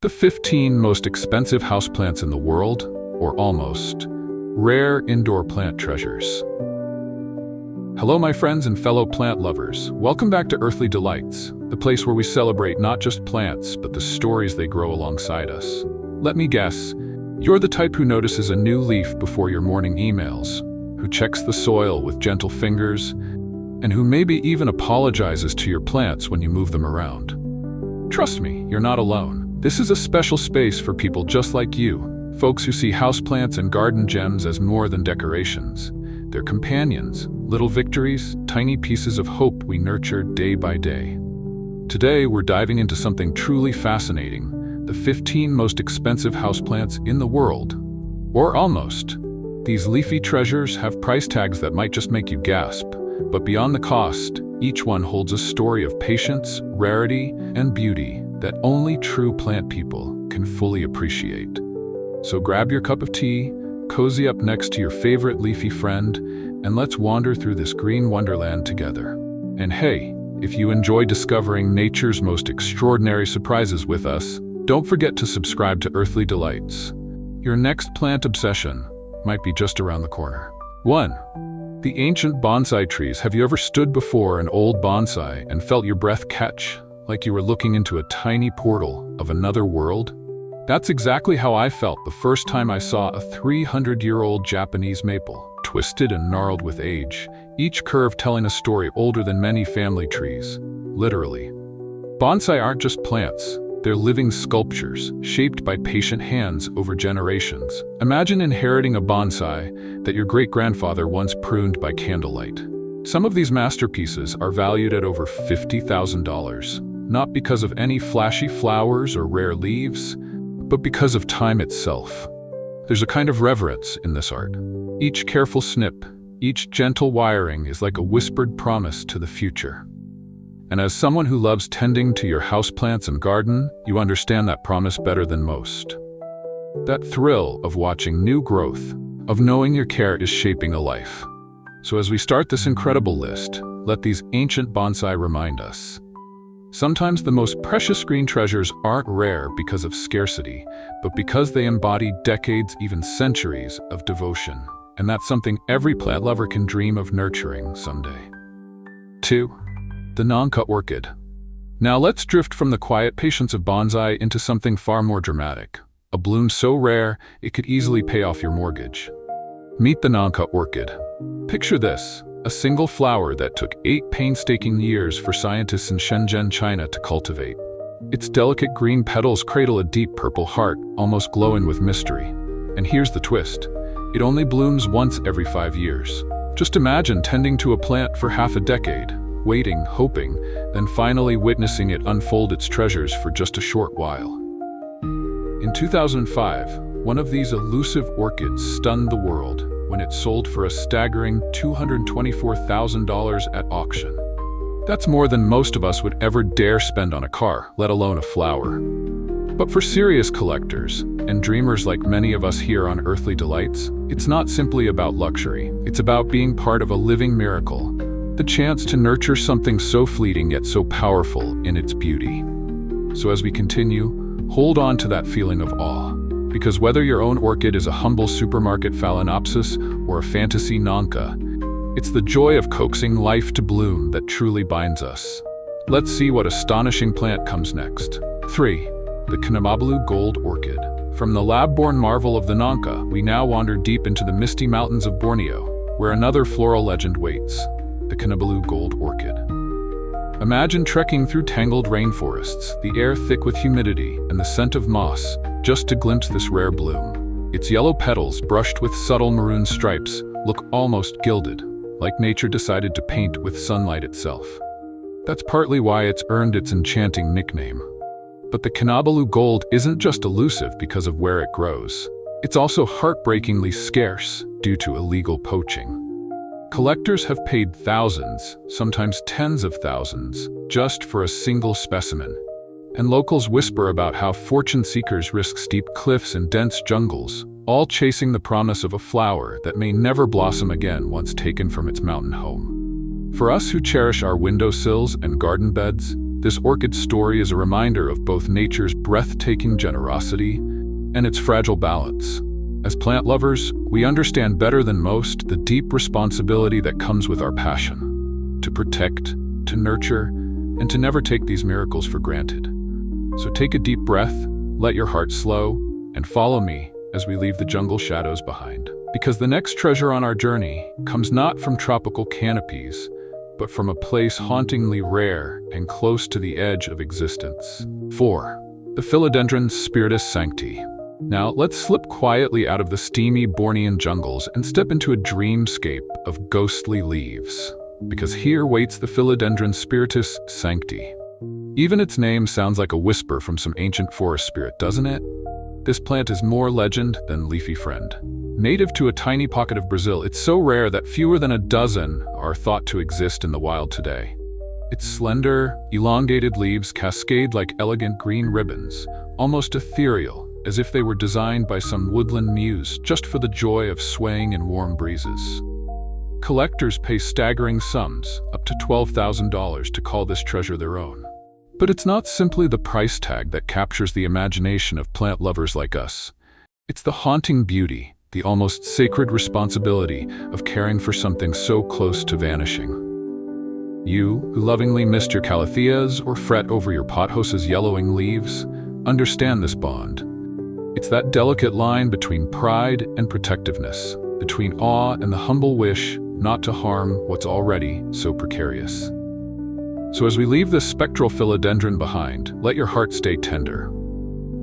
The 15 most expensive houseplants in the world, or almost. Rare indoor plant treasures. Hello my friends and fellow plant lovers. Welcome back to Earthly Delights, the place where we celebrate not just plants, but the stories they grow alongside us. Let me guess, you're the type who notices a new leaf before your morning emails, who checks the soil with gentle fingers, and who maybe even apologizes to your plants when you move them around. Trust me, you're not alone. This is a special space for people just like you, folks who see houseplants and garden gems as more than decorations. They're companions, little victories, tiny pieces of hope we nurture day by day. Today, we're diving into something truly fascinating, the 15 most expensive houseplants in the world. Or almost. These leafy treasures have price tags that might just make you gasp, but beyond the cost, each one holds a story of patience, rarity, and beauty that only true plant people can fully appreciate. So grab your cup of tea, cozy up next to your favorite leafy friend, and let's wander through this green wonderland together. And hey, if you enjoy discovering nature's most extraordinary surprises with us, don't forget to subscribe to Earthly Delights. Your next plant obsession might be just around the corner. 1. The ancient bonsai trees. Have you ever stood before an old bonsai and felt your breath catch, like you were looking into a tiny portal of another world? That's exactly how I felt the first time I saw a 300-year-old Japanese maple, twisted and gnarled with age, each curve telling a story older than many family trees. Literally. Bonsai aren't just plants. They're living sculptures, shaped by patient hands over generations. Imagine inheriting a bonsai that your great-grandfather once pruned by candlelight. Some of these masterpieces are valued at over $50,000, not because of any flashy flowers or rare leaves, but because of time itself. There's a kind of reverence in this art. Each careful snip, each gentle wiring is like a whispered promise to the future. And as someone who loves tending to your houseplants and garden, you understand that promise better than most. That thrill of watching new growth, of knowing your care is shaping a life. So as we start this incredible list, let these ancient bonsai remind us. Sometimes the most precious green treasures aren't rare because of scarcity, but because they embody decades, even centuries, of devotion. And that's something every plant lover can dream of nurturing someday. 2. The Nanka orchid. Now let's drift from the quiet patience of bonsai into something far more dramatic. A bloom so rare, it could easily pay off your mortgage. Meet the Nanka orchid. Picture this, a single flower that took 8 painstaking years for scientists in Shenzhen, China to cultivate. Its delicate green petals cradle a deep purple heart, almost glowing with mystery. And here's the twist. It only blooms once every 5 years. Just imagine tending to a plant for half a decade, waiting, hoping, then finally witnessing it unfold its treasures for just a short while. In 2005, one of these elusive orchids stunned the world when it sold for a staggering $224,000 at auction. That's more than most of us would ever dare spend on a car, let alone a flower. But for serious collectors, and dreamers like many of us here on Earthly Delights, it's not simply about luxury. It's about being part of a living miracle. The chance to nurture something so fleeting yet so powerful in its beauty. So as we continue, hold on to that feeling of awe, because whether your own orchid is a humble supermarket Philodendron or a fantasy Nanka, it's the joy of coaxing life to bloom that truly binds us. Let's see what astonishing plant comes next. 3. The Canabalu gold orchid. From the lab-born marvel of the Nanka, we now wander deep into the misty mountains of Borneo, where another floral legend waits. The Canabalu gold orchid. Imagine trekking through tangled rainforests, the air thick with humidity and the scent of moss, just to glimpse this rare bloom. Its yellow petals, brushed with subtle maroon stripes, look almost gilded, like nature decided to paint with sunlight itself. That's partly why it's earned its enchanting nickname. But the Canabalu gold isn't just elusive because of where it grows. It's also heartbreakingly scarce due to illegal poaching. Collectors have paid thousands, sometimes tens of thousands, just for a single specimen. And locals whisper about how fortune seekers risk steep cliffs and dense jungles, all chasing the promise of a flower that may never blossom again once taken from its mountain home. For us who cherish our windowsills and garden beds, This orchid story is a reminder of both nature's breathtaking generosity and its fragile balance. As plant lovers, we understand better than most the deep responsibility that comes with our passion, to protect, to nurture, and to never take these miracles for granted. So take a deep breath, let your heart slow, and follow me as we leave the jungle shadows behind. Because the next treasure on our journey comes not from tropical canopies, but from a place hauntingly rare and close to the edge of existence. 4. The Philodendron spiritus sancti. Now, let's slip quietly out of the steamy Bornean jungles and step into a dreamscape of ghostly leaves. Because here waits the Philodendron spiritus sancti. Even its name sounds like a whisper from some ancient forest spirit, doesn't it? This plant is more legend than leafy friend. Native to a tiny pocket of Brazil, it's so rare that fewer than a dozen are thought to exist in the wild today. Its slender, elongated leaves cascade like elegant green ribbons, almost ethereal, as if they were designed by some woodland muse just for the joy of swaying in warm breezes. Collectors pay staggering sums, up to $12,000, to call this treasure their own. But it's not simply the price tag that captures the imagination of plant lovers like us. It's the haunting beauty, the almost sacred responsibility of caring for something so close to vanishing. You, who lovingly missed your calatheas or fret over your pothos's yellowing leaves, understand this bond. It's that delicate line between pride and protectiveness, between awe and the humble wish not to harm what's already so precarious. So as we leave this spectral philodendron behind, let your heart stay tender.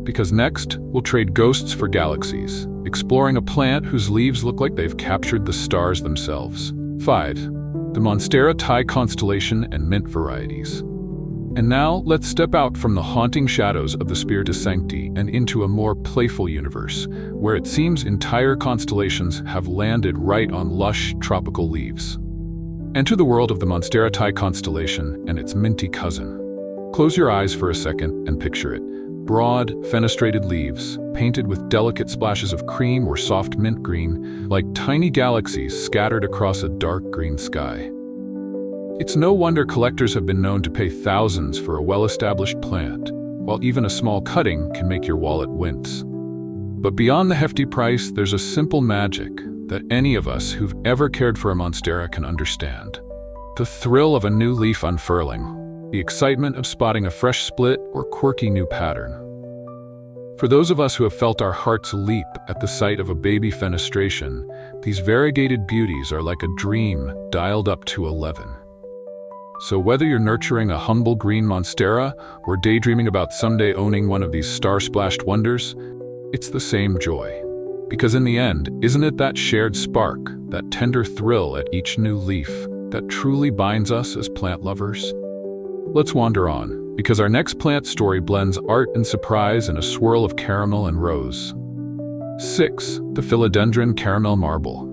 Because next, we'll trade ghosts for galaxies, exploring a plant whose leaves look like they've captured the stars themselves. 5. The Monstera Thai constellation and mint varieties. And now, let's step out from the haunting shadows of the spiritus sancti and into a more playful universe, where it seems entire constellations have landed right on lush, tropical leaves. Enter the world of the Monstera Thai constellation and its minty cousin. Close your eyes for a second and picture it. Broad, fenestrated leaves, painted with delicate splashes of cream or soft mint green, like tiny galaxies scattered across a dark green sky. It's no wonder collectors have been known to pay thousands for a well-established plant, while even a small cutting can make your wallet wince. But beyond the hefty price, there's a simple magic that any of us who've ever cared for a Monstera can understand. The thrill of a new leaf unfurling, the excitement of spotting a fresh split or quirky new pattern. For those of us who have felt our hearts leap at the sight of a baby fenestration, these variegated beauties are like a dream dialed up to 11. So whether you're nurturing a humble green Monstera or daydreaming about someday owning one of these star-splashed wonders, it's the same joy. Because in the end, isn't it that shared spark, that tender thrill at each new leaf, that truly binds us as plant lovers? Let's wander on, because our next plant story blends art and surprise in a swirl of caramel and rose. 6. The Philodendron caramel marble.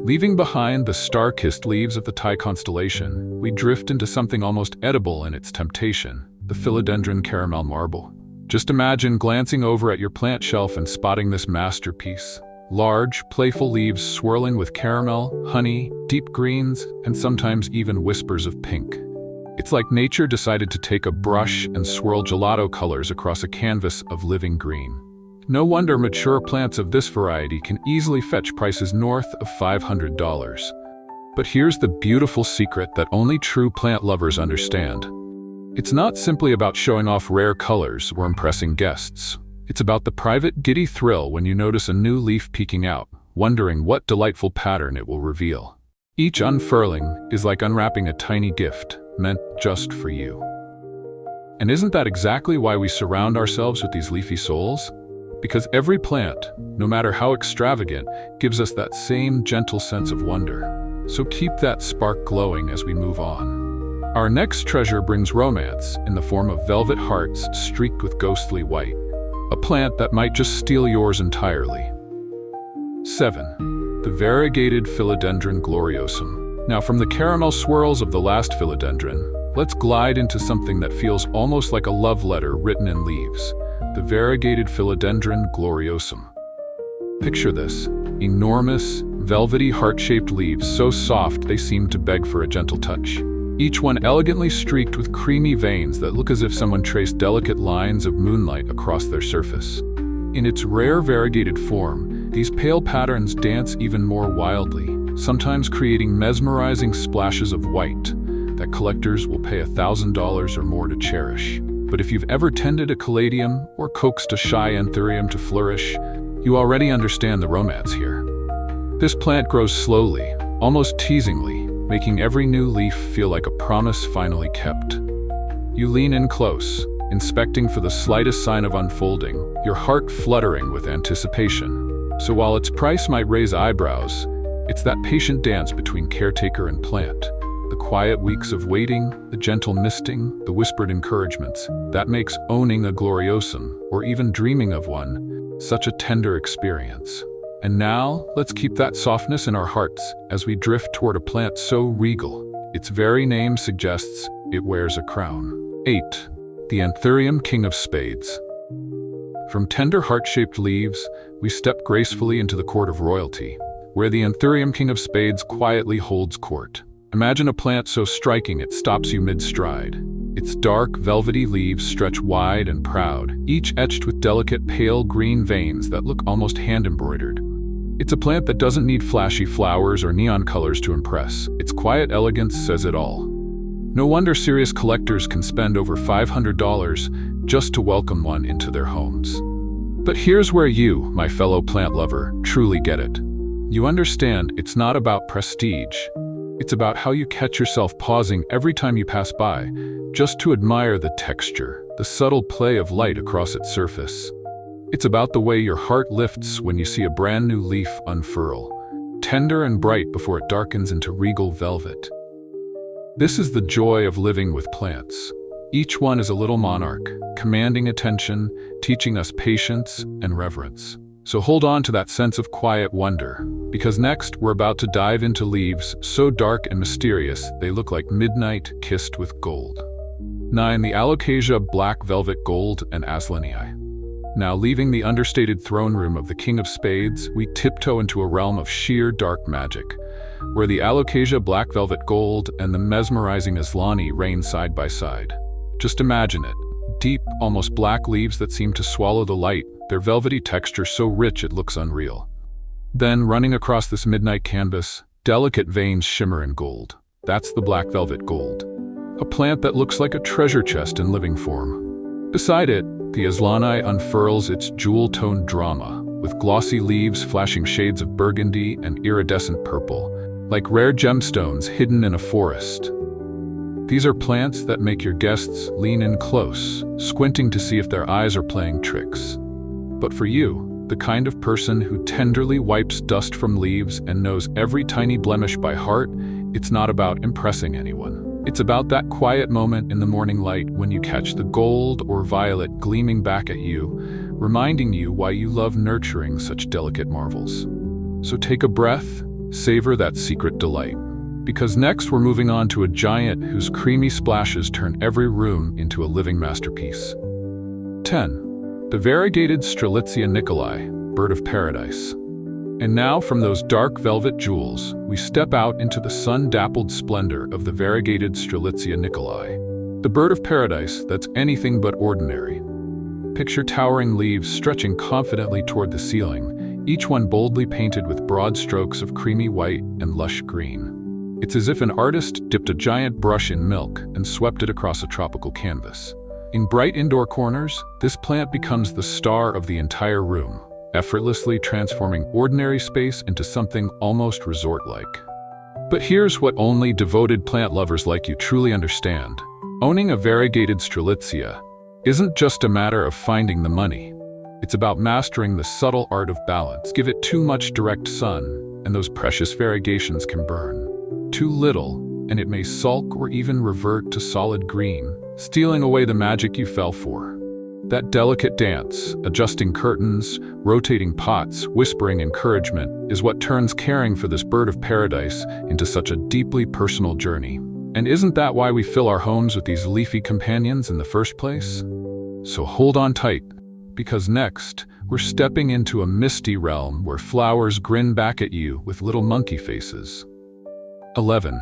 Leaving behind the star-kissed leaves of the Thai constellation, we drift into something almost edible in its temptation, the Philodendron caramel marble. Just imagine glancing over at your plant shelf and spotting this masterpiece. Large, playful leaves swirling with caramel, honey, deep greens, and sometimes even whispers of pink. It's like nature decided to take a brush and swirl gelato colors across a canvas of living green. No wonder mature plants of this variety can easily fetch prices north of $500. But here's the beautiful secret that only true plant lovers understand. It's not simply about showing off rare colors or impressing guests. It's about the private, giddy thrill when you notice a new leaf peeking out, wondering what delightful pattern it will reveal. Each unfurling is like unwrapping a tiny gift, meant just for you. And isn't that exactly why we surround ourselves with these leafy souls? Because every plant, no matter how extravagant, gives us that same gentle sense of wonder. So keep that spark glowing as we move on. Our next treasure brings romance in the form of velvet hearts streaked with ghostly white, a plant that might just steal yours entirely. 7. The Variegated Philodendron gloriosum. Now, from the caramel swirls of the last philodendron, let's glide into something that feels almost like a love letter written in leaves. The Variegated Philodendron gloriosum. Picture this: enormous, velvety, heart-shaped leaves so soft they seem to beg for a gentle touch. each one elegantly streaked with creamy veins that look as if someone traced delicate lines of moonlight across their surface. In its rare variegated form, these pale patterns dance even more wildly, sometimes creating mesmerizing splashes of white that collectors will pay $1,000 or more to cherish. But if you've ever tended a caladium or coaxed a shy Anthurium to flourish, you already understand the romance here. This plant grows slowly, almost teasingly, making every new leaf feel like a promise finally kept. You lean in close, inspecting for the slightest sign of unfolding, your heart fluttering with anticipation. So while its price might raise eyebrows, it's that patient dance between caretaker and plant. The quiet weeks of waiting, the gentle misting, the whispered encouragements, that makes owning a gloriosum, or even dreaming of one, such a tender experience. And now, let's keep that softness in our hearts as we drift toward a plant so regal, its very name suggests it wears a crown. 8. The Anthurium, king of spades. From tender heart-shaped leaves, we step gracefully into the court of royalty, where the Anthurium, king of spades, quietly holds court. Imagine a plant so striking it stops you mid-stride. Its dark, velvety leaves stretch wide and proud, each etched with delicate pale green veins that look almost hand-embroidered. It's a plant that doesn't need flashy flowers or neon colors to impress. Its quiet elegance says it all. No wonder serious collectors can spend over $500 just to welcome one into their homes. But here's where you, my fellow plant lover, truly get it. You understand it's not about prestige. It's about how you catch yourself pausing every time you pass by, just to admire the texture, the subtle play of light across its surface. It's about the way your heart lifts when you see a brand new leaf unfurl, tender and bright before it darkens into regal velvet. This is the joy of living with plants. Each one is a little monarch, commanding attention, teaching us patience and reverence. So hold on to that sense of quiet wonder, because next we're about to dive into leaves so dark and mysterious they look like midnight kissed with gold. 9. The Alocasia, black velvet gold and Aslanii. Now, leaving the understated throne room of the king of spades, we tiptoe into a realm of sheer dark magic, where the Alocasia, black velvet gold and the mesmerizing Aslanii reign side by side. Just imagine it. Deep, almost black leaves that seem to swallow the light, their velvety texture so rich it looks unreal. Then, running across this midnight canvas, delicate veins shimmer in gold. That's the black velvet gold, a plant that looks like a treasure chest in living form. Beside it, the Aslanii unfurls its jewel-toned drama, with glossy leaves flashing shades of burgundy and iridescent purple, like rare gemstones hidden in a forest. These are plants that make your guests lean in close, squinting to see if their eyes are playing tricks. But for you, the kind of person who tenderly wipes dust from leaves and knows every tiny blemish by heart, it's not about impressing anyone. It's about that quiet moment in the morning light when you catch the gold or violet gleaming back at you, reminding you why you love nurturing such delicate marvels. So take a breath, savor that secret delight. Because next we're moving on to a giant whose creamy splashes turn every room into a living masterpiece. 10. The variegated Strelitzia nicolai, bird of paradise. And now, from those dark velvet jewels, we step out into the sun-dappled splendor of the variegated Strelitzia nicolai, the bird of paradise that's anything but ordinary. Picture towering leaves stretching confidently toward the ceiling, each one boldly painted with broad strokes of creamy white and lush green. It's as if an artist dipped a giant brush in milk and swept it across a tropical canvas. In bright indoor corners, this plant becomes the star of the entire room, effortlessly transforming ordinary space into something almost resort-like. But here's what only devoted plant lovers like you truly understand. Owning a variegated Strelitzia isn't just a matter of finding the money. It's about mastering the subtle art of balance. Give it too much direct sun, and those precious variegations can burn. Too little, and it may sulk or even revert to solid green, stealing away the magic you fell for. That delicate dance, adjusting curtains, rotating pots, whispering encouragement, is what turns caring for this bird of paradise into such a deeply personal journey. And isn't that why we fill our homes with these leafy companions in the first place? So hold on tight, because next, we're stepping into a misty realm where flowers grin back at you with little monkey faces. 11.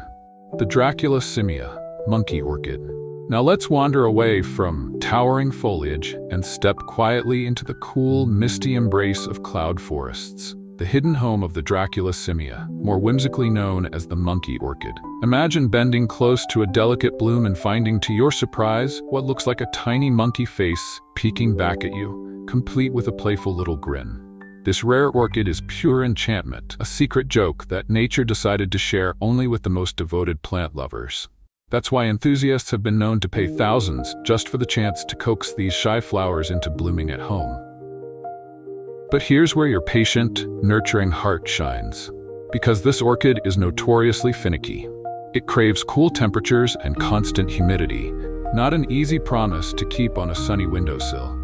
The Dracula simia, monkey orchid. Now let's wander away from towering foliage and step quietly into the cool, misty embrace of cloud forests, the hidden home of the Dracula simia, more whimsically known as the monkey orchid. Imagine bending close to a delicate bloom and finding, to your surprise, what looks like a tiny monkey face peeking back at you, complete with a playful little grin. This rare orchid is pure enchantment, a secret joke that nature decided to share only with the most devoted plant lovers. That's why enthusiasts have been known to pay thousands just for the chance to coax these shy flowers into blooming at home. But here's where your patient, nurturing heart shines. Because this orchid is notoriously finicky. It craves cool temperatures and constant humidity, not an easy promise to keep on a sunny windowsill.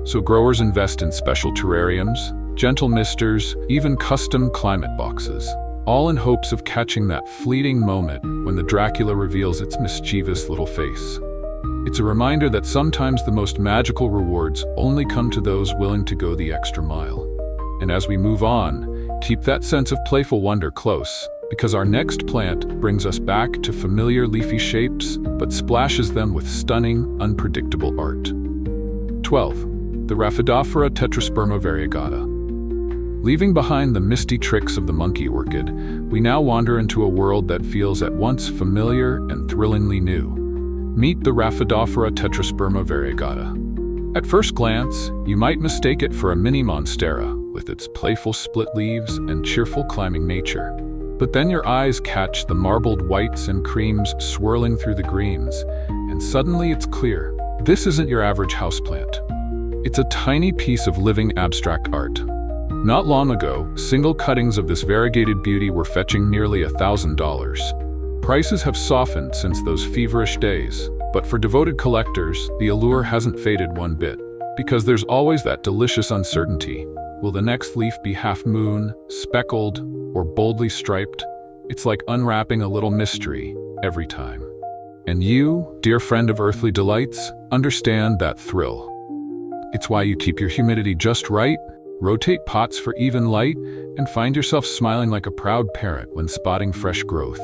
So growers invest in special terrariums, gentle misters, even custom climate boxes, all in hopes of catching that fleeting moment when the Dracula reveals its mischievous little face. It's a reminder that sometimes the most magical rewards only come to those willing to go the extra mile. And as we move on, keep that sense of playful wonder close, because our next plant brings us back to familiar leafy shapes, but splashes them with stunning, unpredictable art. 12. The Rhaphidophora tetrasperma variegata. Leaving behind the misty tricks of the monkey orchid, we now wander into a world that feels at once familiar and thrillingly new. Meet the Rhaphidophora tetrasperma variegata. At first glance, you might mistake it for a mini Monstera, with its playful split leaves and cheerful climbing nature. But then your eyes catch the marbled whites and creams swirling through the greens, and suddenly it's clear. This isn't your average houseplant. It's a tiny piece of living abstract art. Not long ago, single cuttings of this variegated beauty were fetching nearly $1,000. Prices have softened since those feverish days, but for devoted collectors, the allure hasn't faded one bit. Because there's always that delicious uncertainty. Will the next leaf be half-moon, speckled, or boldly striped? It's like unwrapping a little mystery every time. And you, dear friend of earthly delights, understand that thrill. It's why you keep your humidity just right, rotate pots for even light, and find yourself smiling like a proud parent when spotting fresh growth.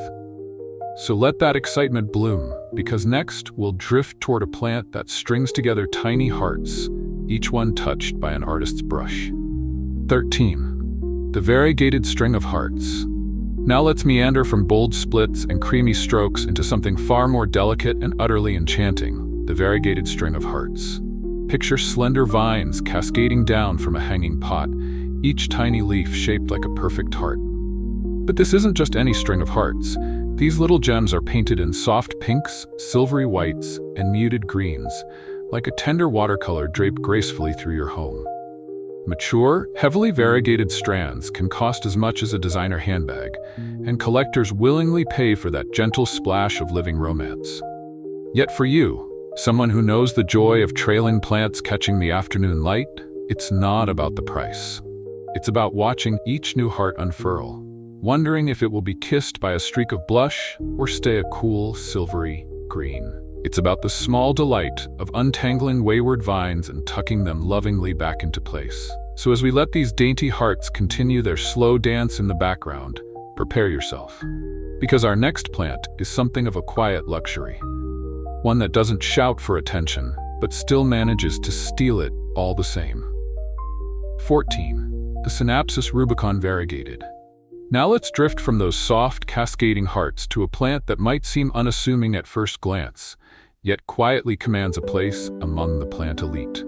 So let that excitement bloom, because next we'll drift toward a plant that strings together tiny hearts, each one touched by an artist's brush. 13. The variegated string of hearts. Now let's meander from bold splits and creamy strokes into something far more delicate and utterly enchanting, the variegated string of hearts. Picture slender vines cascading down from a hanging pot, each tiny leaf shaped like a perfect heart. But this isn't just any string of hearts. These little gems are painted in soft pinks, silvery whites, and muted greens, like a tender watercolor draped gracefully through your home. Mature, heavily variegated strands can cost as much as a designer handbag, and collectors willingly pay for that gentle splash of living romance. Yet for you, someone who knows the joy of trailing plants catching the afternoon light, it's not about the price. It's about watching each new heart unfurl, wondering if it will be kissed by a streak of blush or stay a cool, silvery green. It's about the small delight of untangling wayward vines and tucking them lovingly back into place. So as we let these dainty hearts continue their slow dance in the background, prepare yourself. Because our next plant is something of a quiet luxury. One that doesn't shout for attention, but still manages to steal it all the same. 14. The Scindapsus rubicon variegated. Now let's drift from those soft, cascading hearts to a plant that might seem unassuming at first glance, yet quietly commands a place among the plant elite.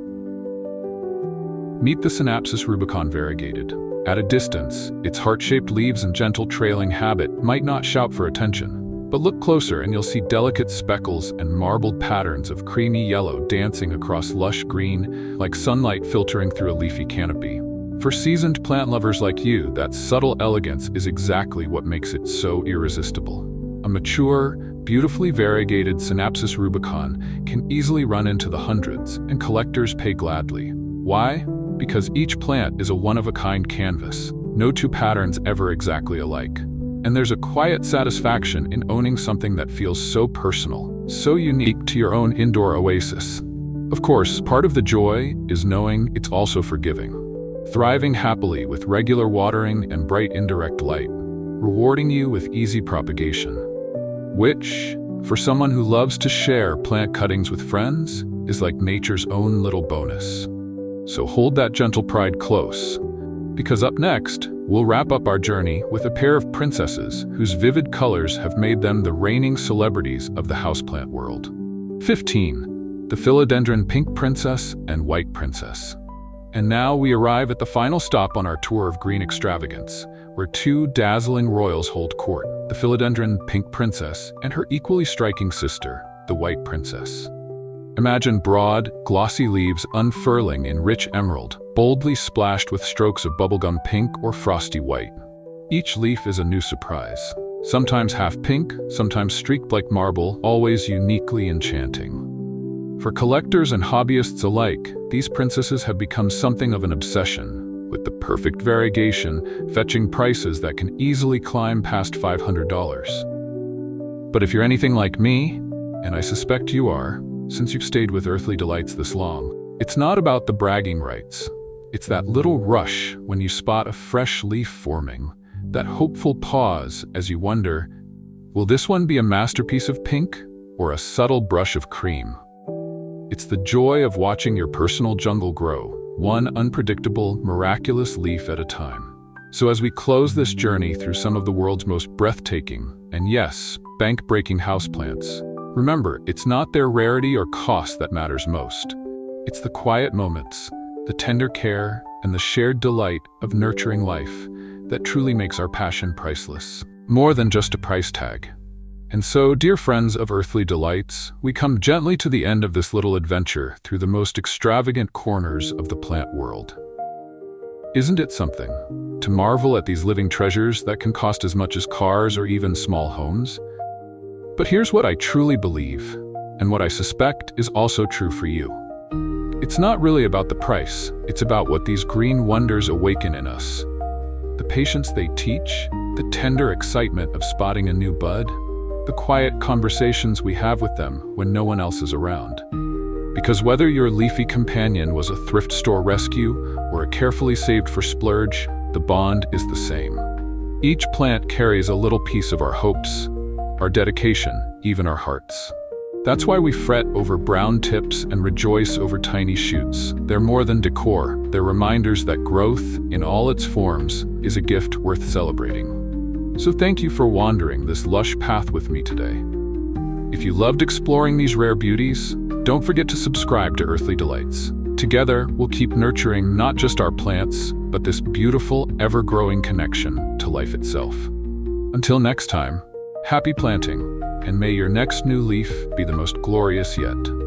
Meet the Scindapsus rubicon variegated. At a distance, its heart-shaped leaves and gentle trailing habit might not shout for attention, but look closer and you'll see delicate speckles and marbled patterns of creamy yellow dancing across lush green, like sunlight filtering through a leafy canopy. For seasoned plant lovers like you, that subtle elegance is exactly what makes it so irresistible. A mature, beautifully variegated Scindapsus rubicon can easily run into the hundreds, and collectors pay gladly. Why? Because each plant is a one-of-a-kind canvas, no two patterns ever exactly alike. And there's a quiet satisfaction in owning something that feels so personal, so unique to your own indoor oasis. Of course, part of the joy is knowing it's also forgiving. Thriving happily with regular watering and bright indirect light, rewarding you with easy propagation. Which, for someone who loves to share plant cuttings with friends, is like nature's own little bonus. So hold that gentle pride close, because up next, we'll wrap up our journey with a pair of princesses whose vivid colors have made them the reigning celebrities of the houseplant world. 15. The Philodendron Pink Princess and White Princess. And now we arrive at the final stop on our tour of green extravagance, where two dazzling royals hold court, the Philodendron Pink Princess and her equally striking sister, the White Princess. Imagine broad, glossy leaves unfurling in rich emerald, boldly splashed with strokes of bubblegum pink or frosty white. Each leaf is a new surprise, sometimes half pink, sometimes streaked like marble, always uniquely enchanting. For collectors and hobbyists alike, these princesses have become something of an obsession, with the perfect variegation fetching prices that can easily climb past $500. But if you're anything like me, and I suspect you are, since you've stayed with Earthly Delights this long, it's not about the bragging rights. It's that little rush when you spot a fresh leaf forming, that hopeful pause as you wonder, will this one be a masterpiece of pink or a subtle brush of cream? It's the joy of watching your personal jungle grow, one unpredictable, miraculous leaf at a time. So as we close this journey through some of the world's most breathtaking, and yes, bank-breaking houseplants, remember, it's not their rarity or cost that matters most. It's the quiet moments, the tender care, and the shared delight of nurturing life that truly makes our passion priceless, more than just a price tag. And so, dear friends of Earthly Delights, we come gently to the end of this little adventure through the most extravagant corners of the plant world. Isn't it something to marvel at these living treasures that can cost as much as cars or even small homes? But here's what I truly believe, and what I suspect is also true for you. It's not really about the price, it's about what these green wonders awaken in us. The patience they teach, the tender excitement of spotting a new bud, the quiet conversations we have with them when no one else is around. Because whether your leafy companion was a thrift store rescue or a carefully saved for splurge, the bond is the same. Each plant carries a little piece of our hopes, our dedication, even our hearts. That's why we fret over brown tips and rejoice over tiny shoots. They're more than decor, they're reminders that growth, in all its forms, is a gift worth celebrating. So thank you for wandering this lush path with me today. If you loved exploring these rare beauties, don't forget to subscribe to Earthly Delights. Together, we'll keep nurturing not just our plants, but this beautiful, ever-growing connection to life itself. Until next time, happy planting, and may your next new leaf be the most glorious yet.